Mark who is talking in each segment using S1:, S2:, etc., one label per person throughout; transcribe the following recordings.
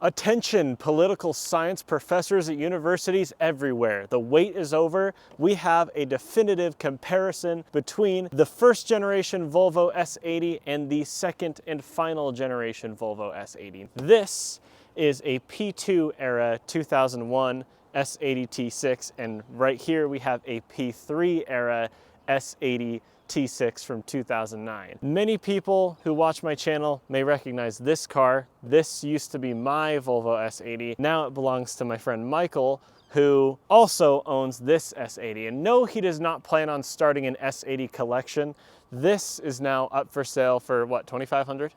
S1: Attention, political science professors at universities everywhere. The wait is over. We have a definitive comparison between the first generation Volvo S80 and the second and final generation Volvo S80. This is a P2 era 2001 S80 T6, and right here we have a P3 era S80 T6 from 2009. Many people who watch my channel may recognize this car. This used to be my Volvo S80. Now it belongs to my friend Michael, who also owns this S80. And no, he does not plan on starting an S80 collection. This is now up for sale for what, $2,500?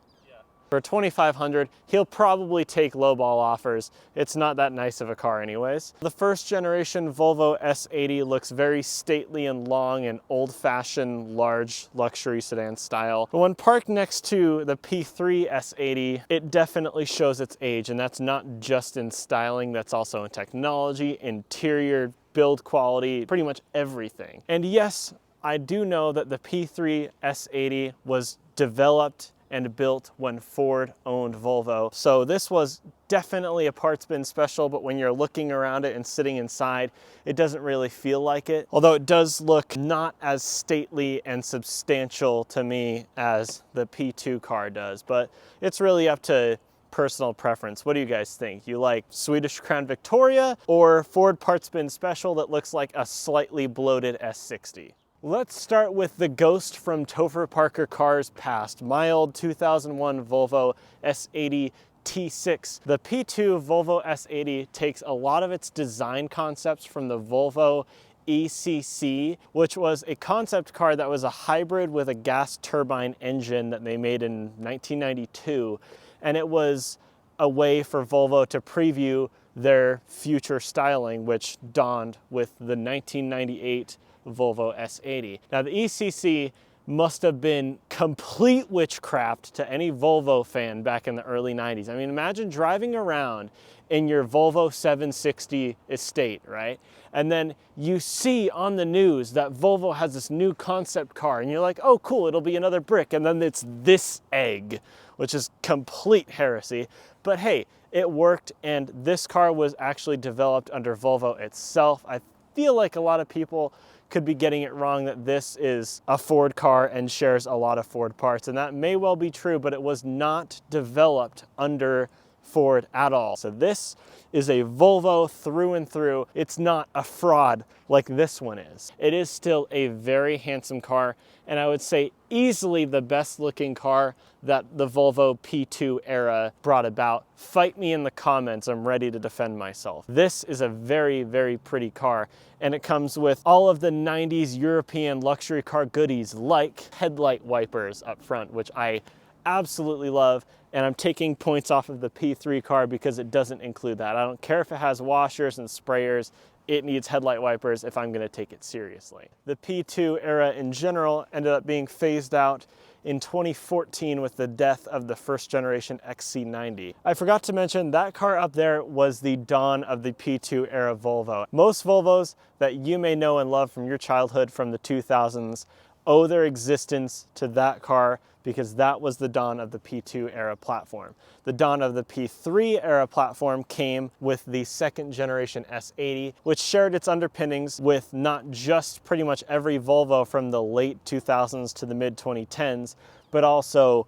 S1: For $2,500, he'll probably take lowball offers. It's not that nice of a car anyways. The first generation Volvo S80 looks very stately and long and old-fashioned large luxury sedan style. But when parked next to the P3 S80, it definitely shows its age, and that's not just in styling, that's also in technology, interior, build quality, pretty much everything. And yes, I do know that the P3 S80 was developed and built when Ford owned Volvo. So this was definitely a parts bin special, but when you're looking around it and sitting inside, it doesn't really feel like it. Although it does look not as stately and substantial to me as the P2 car does, but it's really up to personal preference. What do you guys think? You like Swedish Crown Victoria or Ford parts bin special that looks like a slightly bloated S60? Let's start with the ghost from Topher Parker cars past, my old 2001 Volvo S80 T6. The P2 Volvo S80 takes a lot of its design concepts from the Volvo ECC, which was a concept car that was a hybrid with a gas turbine engine that they made in 1992. And it was a way for Volvo to preview their future styling, which dawned with the 1998 Volvo S80. Now the ECC must have been complete witchcraft to any Volvo fan back in the early 90s. I mean, imagine driving around in your Volvo 760 estate, right? And then you see on the news that Volvo has this new concept car and you're like, oh cool, it'll be another brick. And then it's this egg, which is complete heresy. But hey, it worked, and this car was actually developed under Volvo itself. I feel like a lot of people could be getting it wrong that this is a Ford car and shares a lot of Ford parts, and that may well be true, but it was not developed under Ford at all. So this is a Volvo through and through. It's not a fraud like this one is. It is still a very handsome car, and I would say easily the best looking car that the Volvo P2 era brought about. Fight me in the comments, I'm ready to defend myself. This is a very, very pretty car, and it comes with all of the 90s European luxury car goodies like headlight wipers up front, which I absolutely love, and I'm taking points off of the P3 car because it doesn't include that. I don't care if it has washers and sprayers, it needs headlight wipers if I'm gonna take it seriously. The P2 era in general ended up being phased out in 2014 with the death of the first generation XC90. I forgot to mention that car up there was the dawn of the P2 era Volvo. Most Volvos that you may know and love from your childhood from the 2000s owe their existence to that car because that was the dawn of the P2 era platform. The dawn of the P3 era platform came with the second generation S80, which shared its underpinnings with not just pretty much every Volvo from the late 2000s to the mid 2010s, but also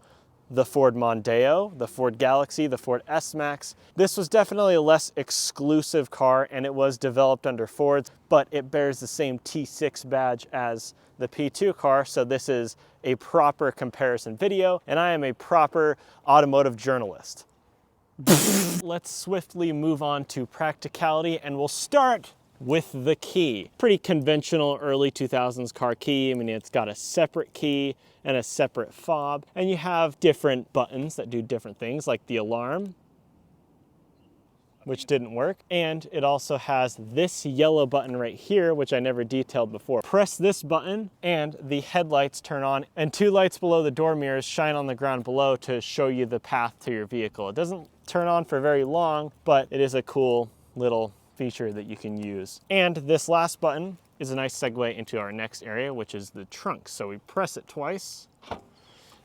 S1: the Ford Mondeo, the Ford Galaxy, the Ford S-Max. This was definitely a less exclusive car, and it was developed under Ford, but it bears the same T6 badge as the P2 car, so this is a proper comparison video, and I am a proper automotive journalist. Let's swiftly move on to practicality, and we'll start with the key. Pretty conventional early 2000s car key. I mean, it's got a separate key and a separate fob, and you have different buttons that do different things, like the alarm, which didn't work. And it also has this yellow button right here, which I never detailed before. Press this button and the headlights turn on, and two lights below the door mirrors shine on the ground below to show you the path to your vehicle. It doesn't turn on for very long, but it is a cool little feature that you can use. And this last button is a nice segue into our next area, which is the trunk. So we press it twice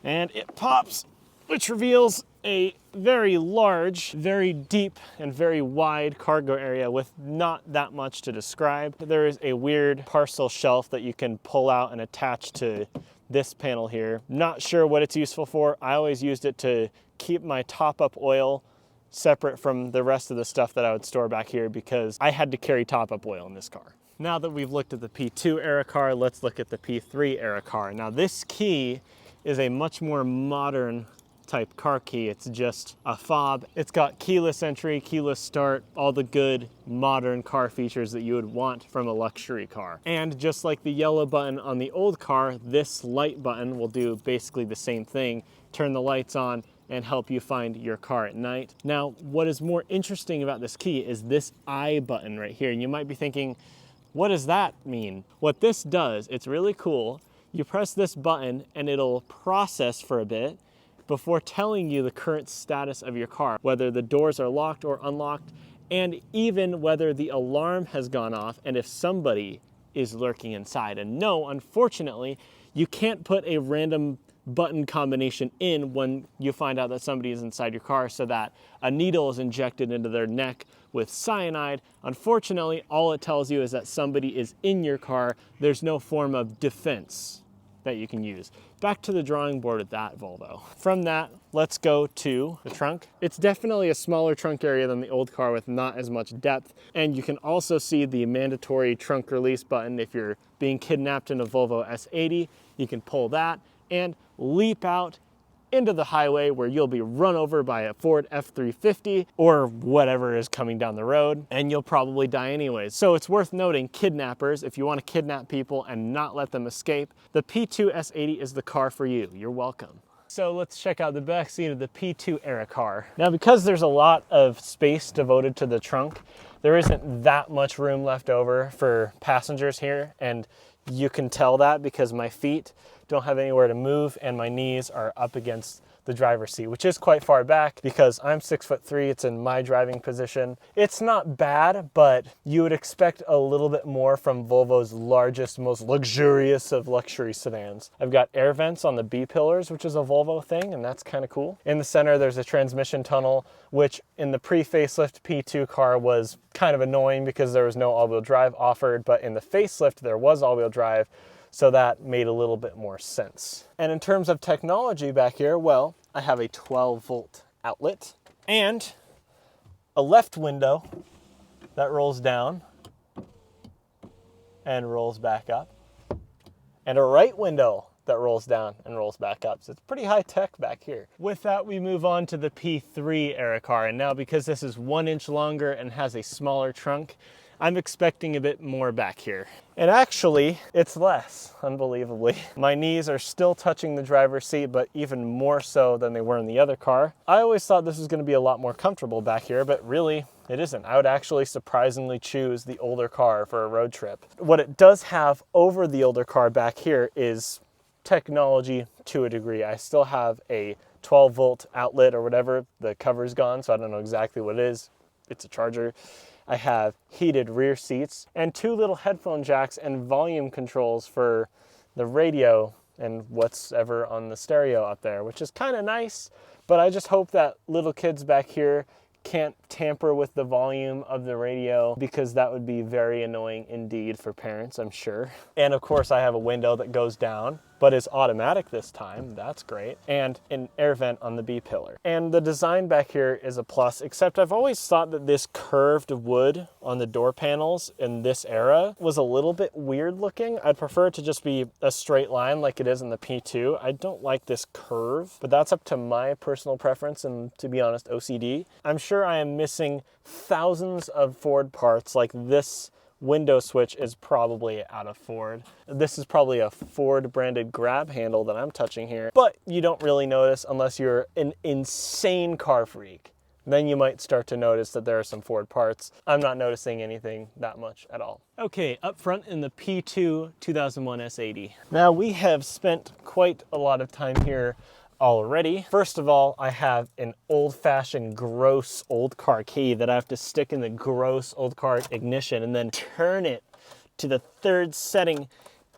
S1: and it pops which reveals a very large, very deep, and very wide cargo area with not that much to describe. There is a weird parcel shelf that you can pull out and attach to this panel here. Not sure what it's useful for. I always used it to keep my top-up oil separate from the rest of the stuff that I would store back here because I had to carry top-up oil in this car. Now that we've looked at the P2 era car, let's look at the P3 era car. Now this key is a much more modern type car key. It's just a fob. It's got keyless entry, keyless start, all the good modern car features that you would want from a luxury car. And just like the yellow button on the old car, this light button will do basically the same thing. Turn the lights on and help you find your car at night. Now, what is more interesting about this key is this I button right here. And you might be thinking, what does that mean? What this does, it's really cool. You press this button and it'll process for a bit before telling you the current status of your car, whether the doors are locked or unlocked, and even whether the alarm has gone off and if somebody is lurking inside. And no, unfortunately, you can't put a random button combination in when you find out that somebody is inside your car so that a needle is injected into their neck with cyanide. Unfortunately, all it tells you is that somebody is in your car. There's no form of defense that you can use. Back to the drawing board with that Volvo. From that, let's go to the trunk. It's definitely a smaller trunk area than the old car with not as much depth. And you can also see the mandatory trunk release button. If you're being kidnapped in a Volvo S80, you can pull that and leap out into the highway where you'll be run over by a Ford F350 or whatever is coming down the road, and you'll probably die anyways. So it's worth noting, kidnappers, if you want to kidnap people and not let them escape, the P2 S80 is the car for you. You're welcome. So let's check out the back seat of the P2 era car. Now, because there's a lot of space devoted to the trunk, there isn't that much room left over for passengers here, and you can tell that because my feet don't have anywhere to move and my knees are up against the driver's seat, which is quite far back because I'm 6'3", it's in my driving position. It's not bad, but you would expect a little bit more from Volvo's largest, most luxurious of luxury sedans. I've got air vents on the B pillars, which is a Volvo thing, and that's kind of cool. In the center, there's a transmission tunnel, which in the pre-facelift P2 car was kind of annoying because there was no all-wheel drive offered, but in the facelift, there was all-wheel drive. So that made a little bit more sense. And in terms of technology back here, well, I have a 12-volt outlet and a left window that rolls down and rolls back up, and a right window that rolls down and rolls back up. So it's pretty high tech back here. With that, we move on to the P3 era car. And now because this is 1 inch longer and has a smaller trunk, I'm expecting a bit more back here. And actually, it's less, unbelievably. My knees are still touching the driver's seat, but even more so than they were in the other car. I always thought this was gonna be a lot more comfortable back here, but really, it isn't. I would actually surprisingly choose the older car for a road trip. What it does have over the older car back here is technology to a degree. I still have a 12-volt outlet or whatever. The cover's gone, so I don't know exactly what it is. It's a charger. I have heated rear seats and 2 little headphone jacks and volume controls for the radio and what's ever on the stereo up there, which is kind of nice, but I just hope that little kids back here can't tamper with the volume of the radio because that would be very annoying indeed for parents, I'm sure. And of course I have a window that goes down, but is automatic this time. That's great. And an air vent on the B pillar. And the design back here is a plus, except I've always thought that this curved wood on the door panels in this era was a little bit weird looking. I'd prefer it to just be a straight line like it is in the P2. I don't like this curve, but that's up to my personal preference and, to be honest, OCD. I'm sure I am missing thousands of Ford parts. Like this window switch is probably out of Ford. This is probably a Ford branded grab handle that I'm touching here, but you don't really notice unless you're an insane car freak. Then you might start to notice that there are some Ford parts. I'm not noticing anything that much at all. Okay, up front in the P2 2001 S80. Now we have spent quite a lot of time here already. First of all, I have an old-fashioned gross old car key that I have to stick in the gross old car ignition and then turn it to the 3rd setting,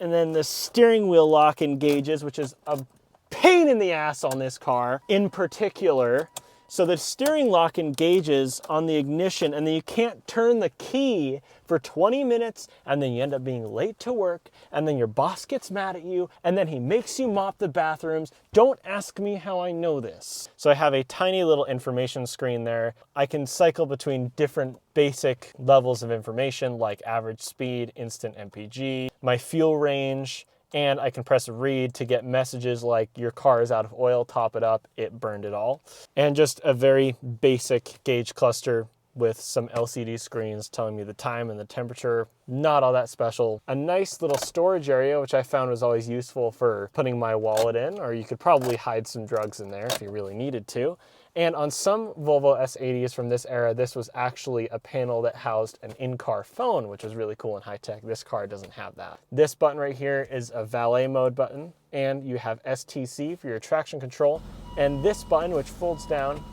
S1: and then the steering wheel lock engages, which is a pain in the ass on this car in particular. So the steering lock engages on the ignition, and then you can't turn the key for 20 minutes, and then you end up being late to work, and then your boss gets mad at you, and then he makes you mop the bathrooms. Don't ask me how I know this. So I have a tiny little information screen there. I can cycle between different basic levels of information like average speed, instant MPG, my fuel range, and I can press read to get messages like your car is out of oil, top it up, it burned it all. And just a very basic gauge cluster with some LCD screens telling me the time and the temperature. Not all that special. A nice little storage area, which I found was always useful for putting my wallet in, or you could probably hide some drugs in there if you really needed to. And on some Volvo S80s from this era, this was actually a panel that housed an in-car phone, which was really cool and high-tech. This car doesn't have that. This button right here is a valet mode button, and you have STC for your traction control, and this button, which folds down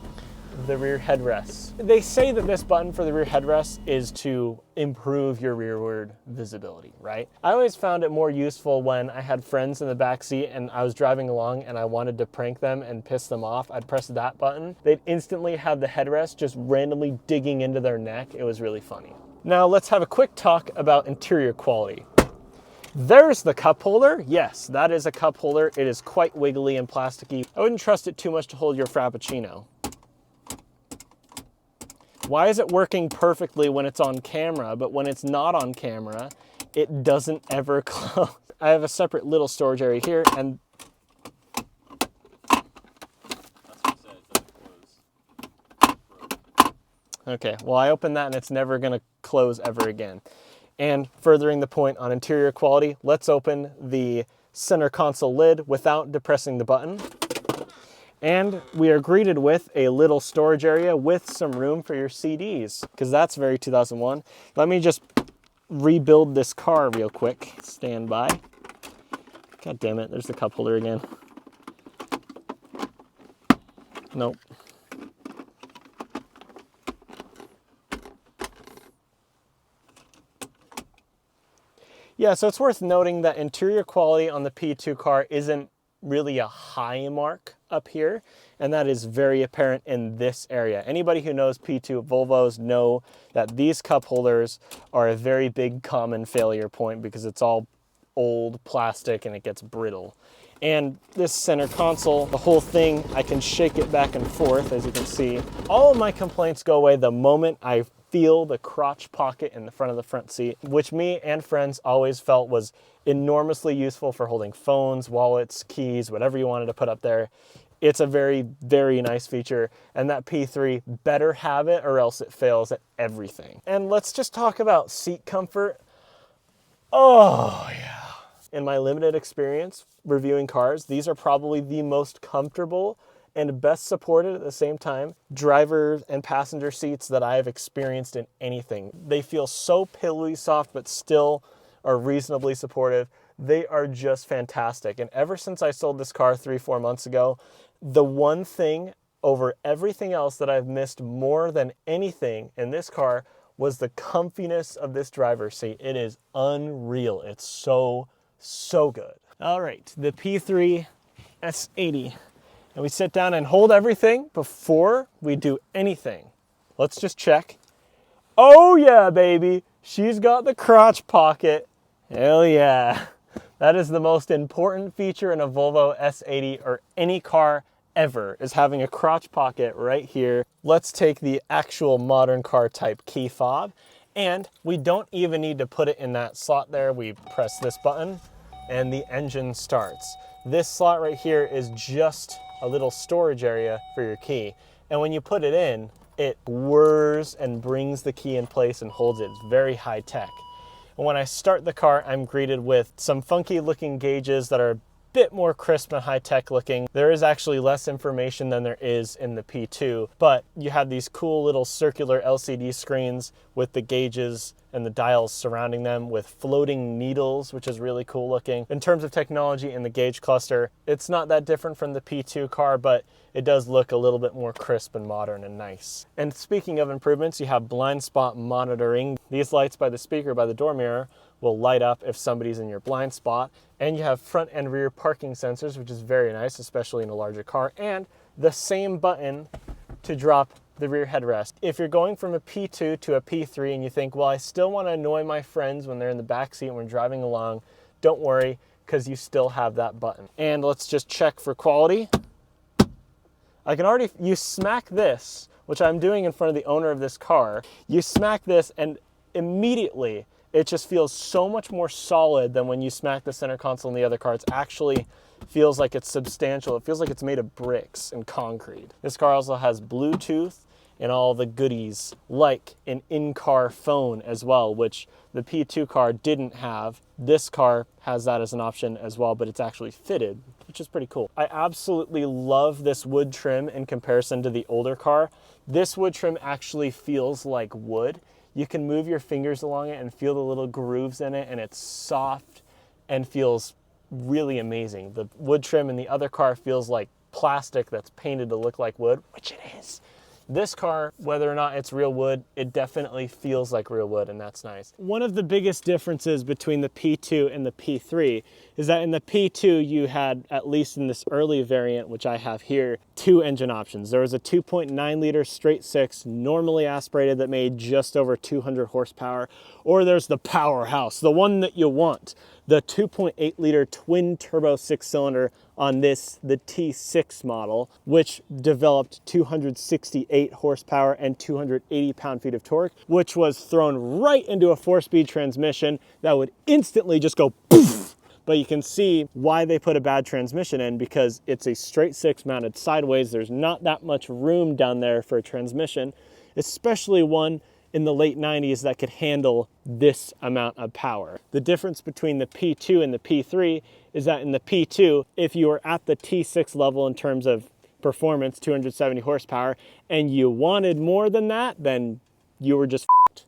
S1: the rear headrests. They say that this button for the rear headrest is to improve your rearward visibility, right? I always found it more useful when I had friends in the back seat and I was driving along and I wanted to prank them and piss them off. I'd press that button. They'd instantly have the headrest just randomly digging into their neck. It was really funny. Now let's have a quick talk about interior quality. There's the cup holder. Yes, that is a cup holder. It is quite wiggly and plasticky. I wouldn't trust it too much to hold your Frappuccino. Why is it working perfectly when it's on camera, but when it's not on camera, it doesn't ever close? I have a separate little storage area here, and okay, well, I opened that and it's never gonna close ever again. And furthering the point on interior quality, let's open the center console lid without depressing the button. And we are greeted with a little storage area with some room for your CDs, because that's very 2001. Let me just rebuild this car real quick. Stand by. God damn it, there's the cup holder again. Nope. Yeah, so it's worth noting that interior quality on the P2 car isn't really a high mark up here, and that is very apparent in this area. Anybody who knows P2 Volvos know that these cup holders are a very big common failure point because it's all old plastic and it gets brittle. And this center console, the whole thing, I can shake it back and forth, as you can see. All of my complaints go away the moment I feel the crotch pocket in the front of the front seat, which me and friends always felt was enormously useful for holding phones, wallets, keys, whatever you wanted to put up there. It's a very, very nice feature, and that P3 better have it or else it fails at everything. And let's just talk about seat comfort. Oh yeah. In my limited experience reviewing cars, these are probably the most comfortable and best supported at the same time driver and passenger seats that I have experienced in anything. They feel so pillowy soft, but still are reasonably supportive. They are just fantastic. And ever since I sold this car 3-4 months ago, the one thing over everything else that I've missed more than anything in this car was the comfiness of this driver's seat. It is unreal. It's so good. All right, the P3 S80. And we sit down and hold everything before we do anything. Let's just check. Oh yeah, baby. She's got the crotch pocket. Hell yeah. That is the most important feature in a Volvo S80 or any car ever, is having a crotch pocket right here. Let's take the actual modern car type key fob, and we don't even need to put it in that slot there. We press this button and the engine starts. This slot right here is just a little storage area for your key. And when you put it in, it whirs and brings the key in place and holds it. It's very high tech. And when I start the car, I'm greeted with some funky looking gauges that are a bit more crisp and high tech looking. There is actually less information than there is in the P2, but you have these cool little circular LCD screens with the gauges and the dials surrounding them with floating needles, which is really cool looking. In terms of technology in the gauge cluster, it's not that different from the P2 car, but it does look a little bit more crisp and modern and nice. And speaking of improvements, you have blind spot monitoring. These lights by the speaker, by the door mirror, will light up if somebody's in your blind spot. And you have front and rear parking sensors, which is very nice, especially in a larger car. And the same button to drop the rear headrest. If you're going from a P2 to a P3 and you think, well, I still want to annoy my friends when they're in the back seat and we're driving along, don't worry, because you still have that button. And let's just check for quality. I can already, you smack this, which I'm doing in front of the owner of this car, you smack this and immediately it just feels so much more solid than when you smack the center console in the other car. It's actually feels like it's substantial. It feels like it's made of bricks and concrete. This car also has Bluetooth and all the goodies like an in-car phone as well, which the P2 car didn't have. This car has that as an option as well, but it's actually fitted, which is pretty cool. I absolutely love this wood trim in comparison to the older car. This wood trim actually feels like wood. You can move your fingers along it and feel the little grooves in it, and it's soft and feels really amazing. The wood trim in the other car feels like plastic that's painted to look like wood, which it is. This car, whether or not it's real wood, it definitely feels like real wood, and that's nice. One of the biggest differences between the P2 and the P3 is that in the P2 you had, at least in this early variant, which I have here, 2 engine options. There was a 2.9 liter straight 6 normally aspirated that made just over 200 horsepower, or there's the powerhouse, the one that you want, the 2.8 liter twin turbo 6-cylinder on this, the T6 model, which developed 268 horsepower and 280 pound-feet of torque, which was thrown right into a 4-speed transmission that would instantly just go poof. But you can see why they put a bad transmission in, because it's a straight 6 mounted sideways. There's not that much room down there for a transmission, especially one in the late 90s that could handle this amount of power. The difference between the P2 and the P3 is that in the P2, if you were at the T6 level in terms of performance, 270 horsepower, and you wanted more than that, then you were just f***ed.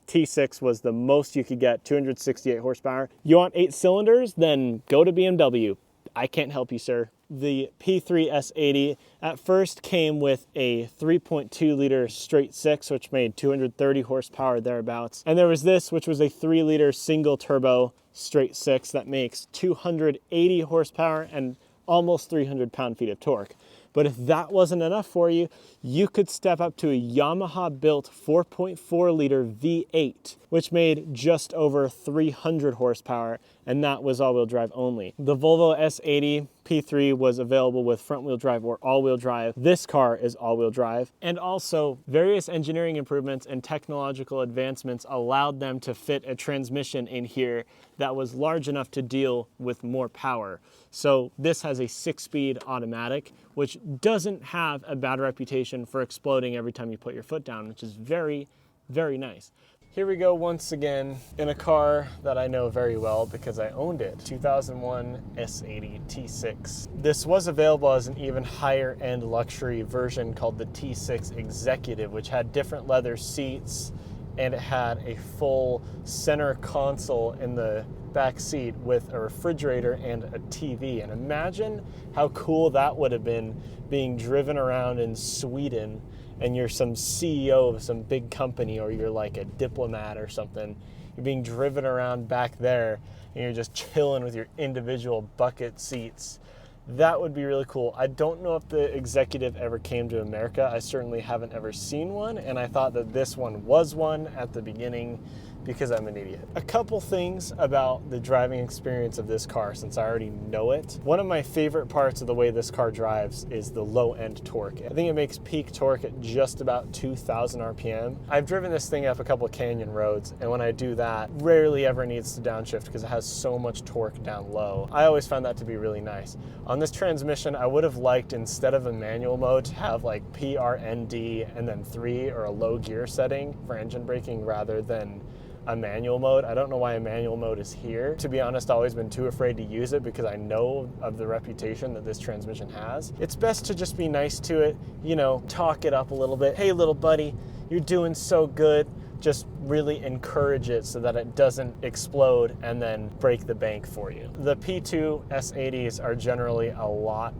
S1: T6 was the most you could get, 268 horsepower. You want 8 cylinders? Then go to BMW. I can't help you, sir. The P3 S80 at first came with a 3.2 liter straight 6, which made 230 horsepower thereabouts. And there was this, which was a 3 liter single turbo straight 6 that makes 280 horsepower and almost 300 pound-feet of torque. But if that wasn't enough for you, you could step up to a Yamaha-built 4.4 liter V8, which made just over 300 horsepower, and that was all-wheel drive only. The Volvo S80 P3 was available with front-wheel drive or all-wheel drive. This car is all-wheel drive. And also, various engineering improvements and technological advancements allowed them to fit a transmission in here that was large enough to deal with more power. So this has a 6-speed automatic, which doesn't have a bad reputation for exploding every time you put your foot down, which is very, very nice. Here we go once again in a car that I know very well because I owned it, 2001 S80 T6. This was available as an even higher end luxury version called the T6 Executive, which had different leather seats, and it had a full center console in the back seat with a refrigerator and a TV. And imagine how cool that would have been, being driven around in Sweden and you're some CEO of some big company, or you're like a diplomat or something. You're being driven around back there and you're just chilling with your individual bucket seats. That would be really cool. I don't know if the Executive ever came to America. I certainly haven't ever seen one, and I thought that this one was one at the beginning because I'm an idiot. A couple things about the driving experience of this car, since I already know it. One of my favorite parts of the way this car drives is the low end torque. I think it makes peak torque at just about 2,000 RPM. I've driven this thing up a couple canyon roads, and when I do that, rarely ever needs to downshift because it has so much torque down low. I always found that to be really nice. On this transmission, I would have liked, instead of a manual mode, to have like PRND and then 3 or a low gear setting for engine braking rather than a manual mode. I don't know why a manual mode is here. To be honest, I've always been too afraid to use it because I know of the reputation that this transmission has. It's best to just be nice to it, you know, talk it up a little bit. Hey little buddy, you're doing so good. just really encourage it so that it doesn't explode and then break the bank for you. The P2 S80s are generally a lot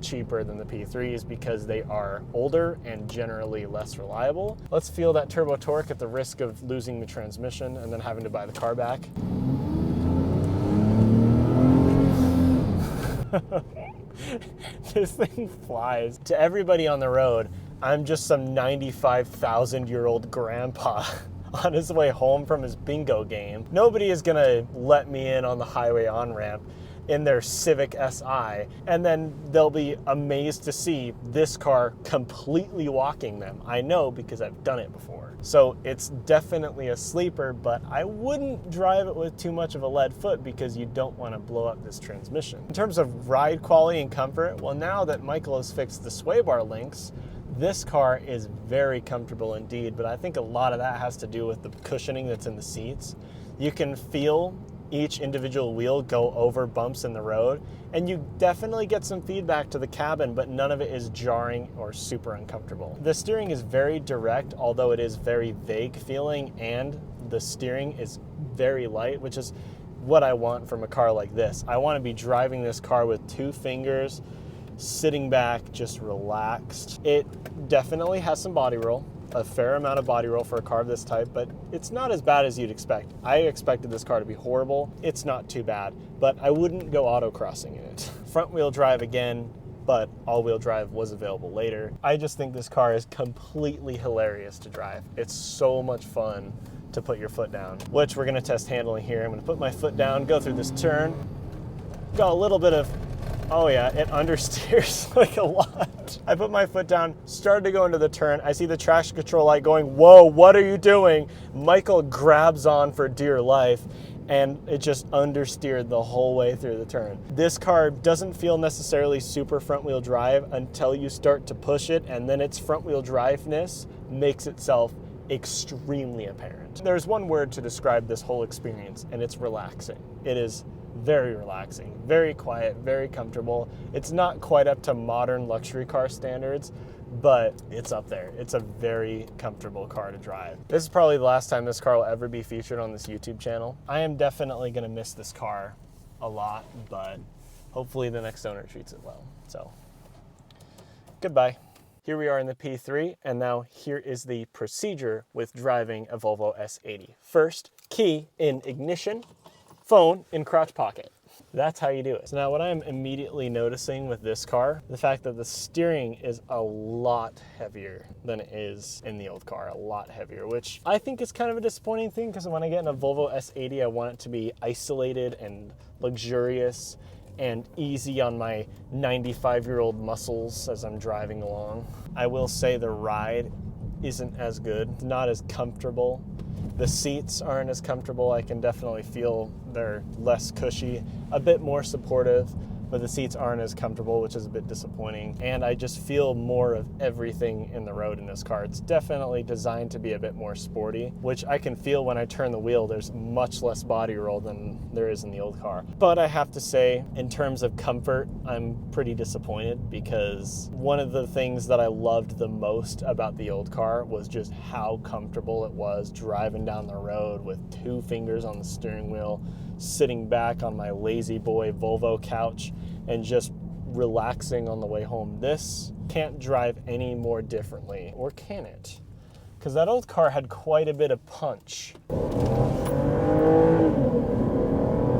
S1: cheaper than the P3s because they are older and generally less reliable. Let's feel that turbo torque at the risk of losing the transmission and then having to buy the car back. This thing flies. To everybody on the road, I'm just some 95,000-year-old grandpa on his way home from his bingo game. Nobody is gonna let me in on the highway on-ramp in their Civic Si, and then they'll be amazed to see this car completely walking them. I know because I've done it before. So it's definitely a sleeper, but I wouldn't drive it with too much of a lead foot because you don't want to blow up this transmission. In terms of ride quality and comfort, well, now that Michael has fixed the sway bar links, this car is very comfortable indeed, but I think a lot of that has to do with the cushioning that's in the seats. You can feel each individual wheel go over bumps in the road, and you definitely get some feedback to the cabin, but none of it is jarring or super uncomfortable. The steering is very direct, although it is very vague feeling, and the steering is very light, which is what I want from a car like this. I want to be driving this car with 2 fingers, sitting back, just relaxed. It definitely has some body roll, a fair amount of body roll for a car of this type, but it's not as bad as you'd expect. I expected this car to be horrible. It's not too bad, but I wouldn't go autocrossing in it. Front wheel drive again, but all-wheel drive was available later. I just think this car is completely hilarious to drive. It's so much fun to put your foot down, which we're gonna test handling here. I'm gonna put my foot down, go through this turn. Got a little bit of, oh yeah, it understeers like a lot. I put my foot down, started to go into the turn. I see the traction control light going, whoa, what are you doing? Michael grabs on for dear life, and it just understeered the whole way through the turn. This car doesn't feel necessarily super front wheel drive until you start to push it, and then its front wheel driveness makes itself extremely apparent. There's one word to describe this whole experience, and it's relaxing. It is very relaxing, very quiet, very comfortable. It's not quite up to modern luxury car standards, but it's up there. It's a very comfortable car to drive. This is probably the last time this car will ever be featured on this YouTube channel. I am definitely gonna miss this car a lot, but hopefully the next owner treats it well. So, goodbye. Here we are in the P3, and now here is the procedure with driving a Volvo S80. First, key in ignition, phone in crotch pocket. That's how you do it. So now what I'm immediately noticing with this car, the fact that the steering is a lot heavier than it is in the old car, a lot heavier, which I think is kind of a disappointing thing because when I get in a Volvo S80, I want it to be isolated and luxurious and easy on my 95-year-old muscles as I'm driving along. I will say the ride isn't as good, not as comfortable. The seats aren't as comfortable. I can definitely feel they're less cushy, a bit more supportive, but the seats aren't as comfortable, which is a bit disappointing. And I just feel more of everything in the road in this car. It's definitely designed to be a bit more sporty, which I can feel when I turn the wheel. There's much less body roll than there is in the old car. But I have to say, in terms of comfort, I'm pretty disappointed because one of the things that I loved the most about the old car was just how comfortable it was driving down the road with 2 fingers on the steering wheel, sitting back on my lazy boy Volvo couch and just relaxing on the way home. This can't drive any more differently, or can it? Because that old car had quite a bit of punch.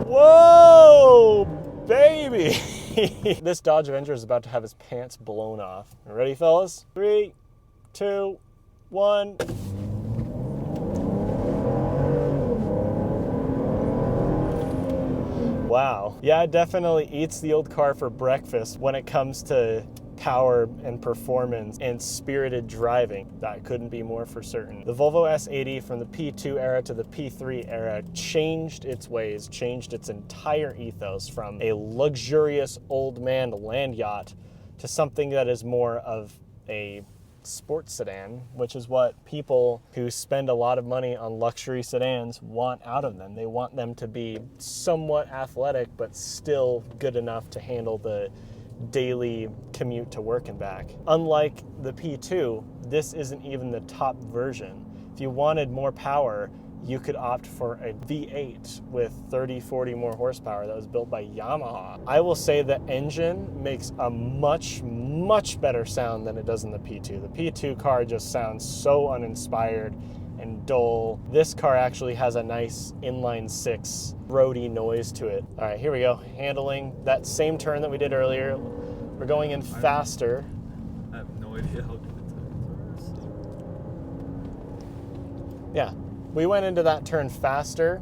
S1: Whoa, baby! This Dodge Avenger is about to have his pants blown off. Ready, fellas? 3, 2, 1. Wow. Yeah, it definitely eats the old car for breakfast when it comes to power and performance and spirited driving. That couldn't be more for certain. The Volvo S80 from the P2 era to the P3 era changed its ways, changed its entire ethos from a luxurious old man land yacht to something that is more of a sports sedan, which is what people who spend a lot of money on luxury sedans want out of them. They want them to be somewhat athletic, but still good enough to handle the daily commute to work and back. Unlike the P2, this isn't even the top version. If you wanted more power, you could opt for a V8 with 30, 40 more horsepower that was built by Yamaha. I will say the engine makes a much, much better sound than it does in the P2. The P2 car just sounds so uninspired and dull. This car actually has a nice inline six roady noise to it. All right, here we go. Handling that same turn that we did earlier. We're going in faster.
S2: I have no idea how good it's going.
S1: Yeah, we went into that turn faster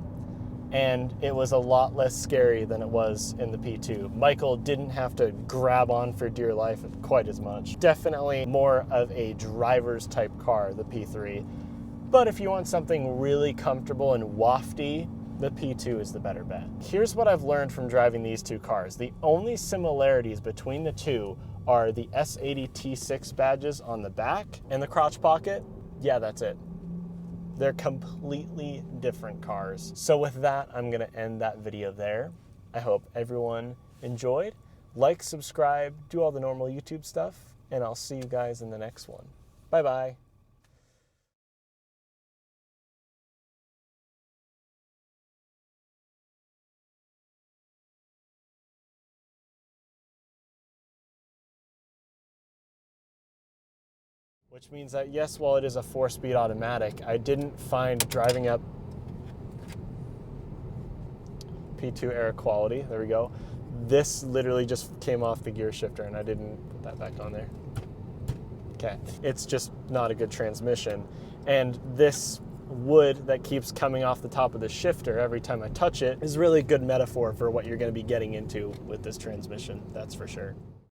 S1: and it was a lot less scary than it was in the P2. Michael didn't have to grab on for dear life quite as much. Definitely more of a driver's type car, the P3. But if you want something really comfortable and wafty, the P2 is the better bet. Here's what I've learned from driving these two cars. The only similarities between the two are the S80 T6 badges on the back and the crotch pocket. Yeah, that's it. They're completely different cars. So with that, I'm gonna end that video there. I hope everyone enjoyed. Like, subscribe, do all the normal YouTube stuff, and I'll see you guys in the next one. Bye-bye. Which means that, yes, while it is a 4-speed automatic, I didn't find driving up P2 air quality. There we go. This literally just came off the gear shifter and I didn't put that back on there. Okay, it's just not a good transmission. And this wood that keeps coming off the top of the shifter every time I touch it is really a good metaphor for what you're going to be getting into with this transmission, that's for sure.